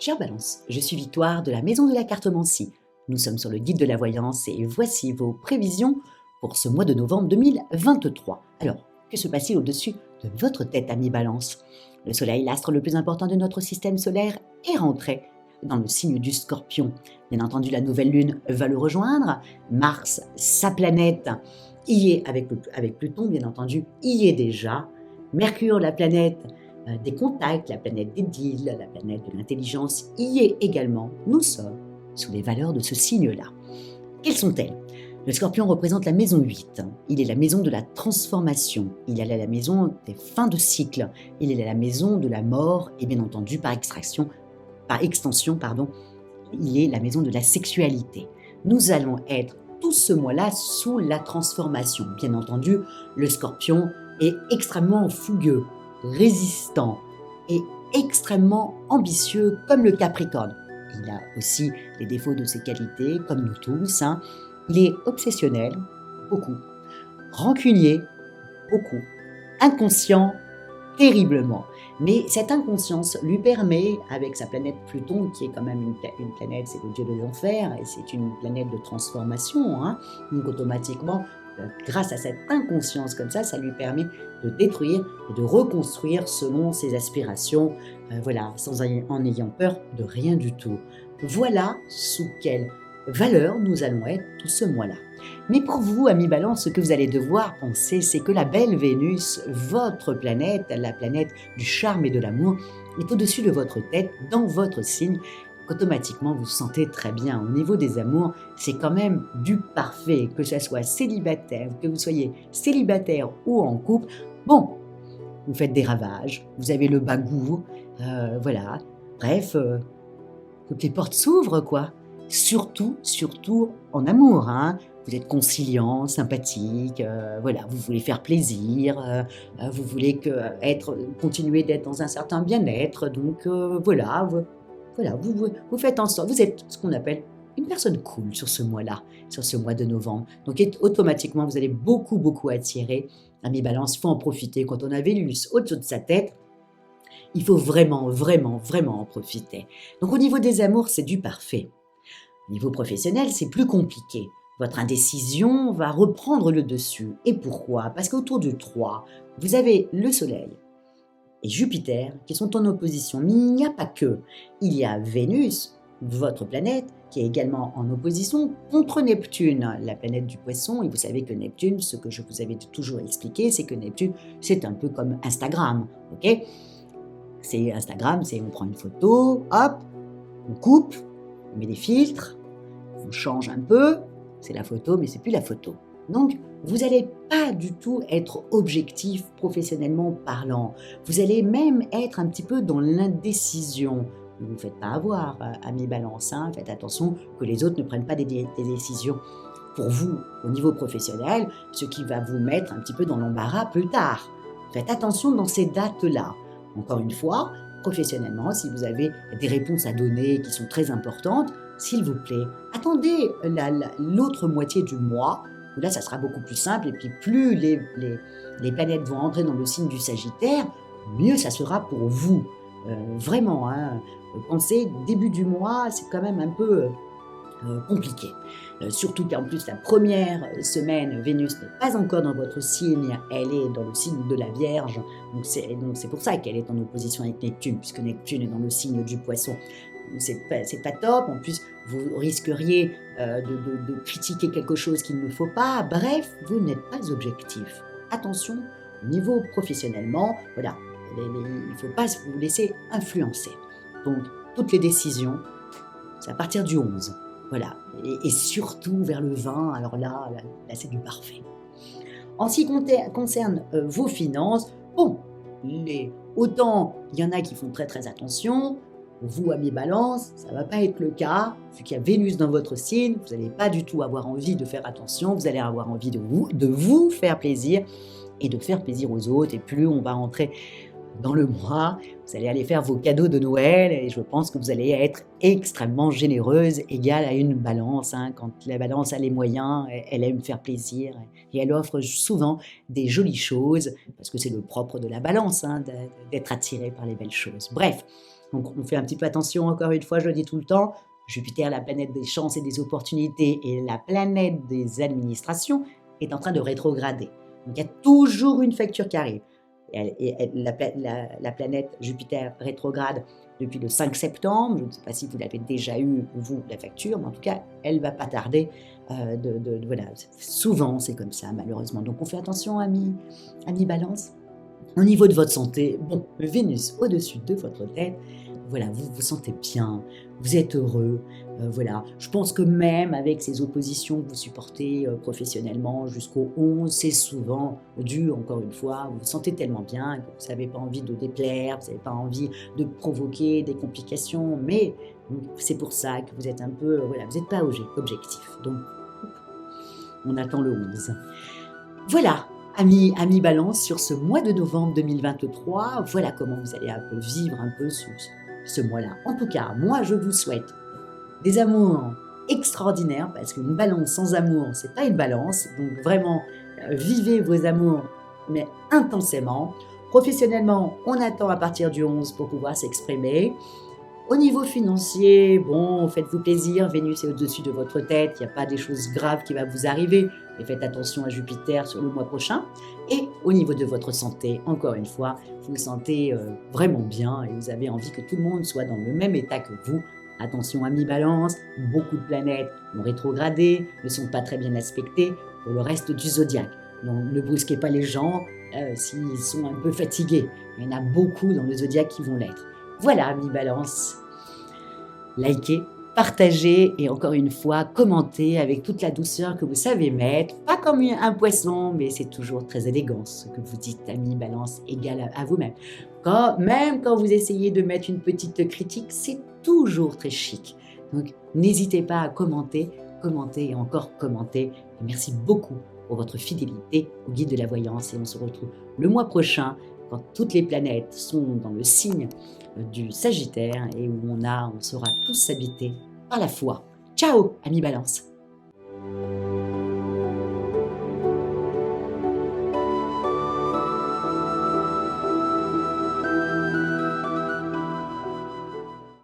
Chère Balance, je suis Victoire de la Maison de la Cartomancie. Nous sommes sur le guide de la voyance et voici vos prévisions pour ce mois de novembre 2023. Alors, que se passe-t-il au-dessus de votre tête, ami Balance? Le Soleil, l'astre le plus important de notre système solaire, est rentré dans le signe du Scorpion. Bien entendu, la nouvelle lune va le rejoindre. Mars, sa planète, y est avec Pluton, bien entendu, y est déjà. Mercure, la planète des contacts, la planète des deals, la planète de l'intelligence, y est également. Nous sommes sous les valeurs de ce signe-là. Quelles sont-elles? Le Scorpion représente la maison 8. Il est la maison de la transformation. Il est la maison des fins de cycle. Il est la maison de la mort et bien entendu par extension, il est la maison de la sexualité. Nous allons être tout ce mois-là sous la transformation. Bien entendu, le Scorpion est extrêmement fougueux, résistant et extrêmement ambitieux comme le Capricorne. Il a aussi les défauts de ses qualités, comme nous tous. Il est obsessionnel, beaucoup. Rancunier, beaucoup. Inconscient, terriblement. Mais cette inconscience lui permet, avec sa planète Pluton, qui est quand même une planète, c'est le dieu des enfers, et c'est une planète de transformation, donc automatiquement, grâce à cette inconscience comme ça lui permet de détruire et de reconstruire selon ses aspirations, sans en ayant peur de rien du tout. Voilà sous quelle valeur nous allons être tout ce mois-là. Mais pour vous, amis Balance, ce que vous allez devoir penser, c'est que la belle Vénus, votre planète, la planète du charme et de l'amour, est au-dessus de votre tête, dans votre signe, qu'automatiquement vous vous sentez très bien. Au niveau des amours, c'est quand même du parfait, que ce soit célibataire, que vous soyez célibataire ou en couple. Bon, vous faites des ravages, vous avez le bagou, bref, toutes les portes s'ouvrent, quoi. Surtout en amour, Vous êtes conciliant, sympathique, vous voulez faire plaisir, vous voulez continuer d'être dans un certain bien-être, donc vous faites en sorte, vous êtes ce qu'on appelle une personne cool sur ce mois-là, sur ce mois de novembre. Donc automatiquement, vous allez beaucoup attirer. Ami Balance, il faut en profiter. Quand on a Vénus au-dessus de sa tête, il faut vraiment en profiter. Donc au niveau des amours, c'est du parfait. Au niveau professionnel, c'est plus compliqué. Votre indécision va reprendre le dessus. Et pourquoi? Parce qu'autour du 3, vous avez le Soleil et Jupiter qui sont en opposition. Mais il n'y a pas que. Il y a Vénus, votre planète, qui est également en opposition contre Neptune, la planète du Poisson. Et vous savez que Neptune, ce que je vous avais toujours expliqué, c'est que Neptune, c'est un peu comme Instagram. Ok? C'est Instagram, on prend une photo, hop, on coupe, on met des filtres, on change un peu, c'est la photo, mais c'est plus la photo. Donc, vous n'allez pas du tout être objectif professionnellement parlant. Vous allez même être un petit peu dans l'indécision. Ne vous faites pas avoir, amis Balance, faites attention que les autres ne prennent pas des décisions pour vous au niveau professionnel, ce qui va vous mettre un petit peu dans l'embarras plus tard. Faites attention dans ces dates-là. Encore une fois, professionnellement, si vous avez des réponses à donner qui sont très importantes, s'il vous plaît, attendez l'autre moitié du mois, où là, ça sera beaucoup plus simple, et puis plus les planètes vont entrer dans le signe du Sagittaire, mieux ça sera pour vous. Vraiment, pensez, début du mois, c'est quand même un peu compliqué. Surtout qu'en plus, la première semaine, Vénus n'est pas encore dans votre signe, elle est dans le signe de la Vierge, donc c'est pour ça qu'elle est en opposition avec Neptune, puisque Neptune est dans le signe du Poisson. C'est pas top, en plus vous risqueriez de critiquer quelque chose qu'il ne faut pas, bref, vous n'êtes pas objectif. Attention, au niveau professionnellement, il ne faut pas vous laisser influencer. Donc, toutes les décisions, c'est à partir du 11. Voilà, et surtout vers le 20, alors là c'est du parfait. En ce qui concerne vos finances, autant il y en a qui font très attention, vous, amis Balance, ça ne va pas être le cas, vu qu'il y a Vénus dans votre signe, vous n'allez pas du tout avoir envie de faire attention, vous allez avoir envie de vous faire plaisir et de faire plaisir aux autres, et plus on va rentrer dans le mois, vous allez aller faire vos cadeaux de Noël et je pense que vous allez être extrêmement généreuse, égale à une Balance. Quand la Balance a les moyens, elle aime faire plaisir et elle offre souvent des jolies choses parce que c'est le propre de la Balance, d'être attirée par les belles choses. Bref, Donc on fait un petit peu attention, encore une fois, je le dis tout le temps, Jupiter, la planète des chances et des opportunités et la planète des administrations, est en train de rétrograder. Donc il y a toujours une facture qui arrive. La planète Jupiter rétrograde depuis le 5 septembre. Je ne sais pas si vous l'avez déjà eu, vous, la facture, mais en tout cas, elle ne va pas tarder. Voilà. Souvent, c'est comme ça, malheureusement. Donc on fait attention, amis Balance. Au niveau de votre santé, bon, Vénus au-dessus de votre tête, voilà, vous vous sentez bien, vous êtes heureux, voilà. Je pense que même avec ces oppositions que vous supportez professionnellement jusqu'au 11, c'est souvent dû, encore une fois, vous vous sentez tellement bien que vous n'avez pas envie de déplaire, vous n'avez pas envie de provoquer des complications, mais c'est pour ça que vous êtes un peu, voilà, vous n'êtes pas objectif. Donc, on attend le 11. Voilà, amis Balance, sur ce mois de novembre 2023, voilà comment vous allez un peu vivre un peu ce mois-là. En tout cas, moi, je vous souhaite des amours extraordinaires, parce qu'une balance sans amour, c'est pas une balance. Donc vraiment, vivez vos amours, mais intensément. Professionnellement, on attend à partir du 11 pour pouvoir s'exprimer. Au niveau financier, bon, faites-vous plaisir, Vénus est au-dessus de votre tête, il n'y a pas des choses graves qui vont vous arriver, mais faites attention à Jupiter sur le mois prochain. Et au niveau de votre santé, encore une fois, vous vous sentez vraiment bien et vous avez envie que tout le monde soit dans le même état que vous. Attention, amis Balance, beaucoup de planètes ont rétrogradé, ne sont pas très bien aspectées pour le reste du zodiaque. Donc ne brusquez pas les gens s'ils sont un peu fatigués. Il y en a beaucoup dans le zodiaque qui vont l'être. Voilà, amis Balance. Likez, partagez et encore une fois, commentez avec toute la douceur que vous savez mettre. Pas comme un poisson, mais c'est toujours très élégant ce que vous dites, amis Balance, égal à vous-même. Même quand vous essayez de mettre une petite critique, c'est toujours très chic. Donc, n'hésitez pas à commenter et encore commenter. Et merci beaucoup pour votre fidélité au guide de la voyance et on se retrouve le mois prochain quand toutes les planètes sont dans le signe du Sagittaire et où on sera tous habités par la foi. Ciao, amis Balance!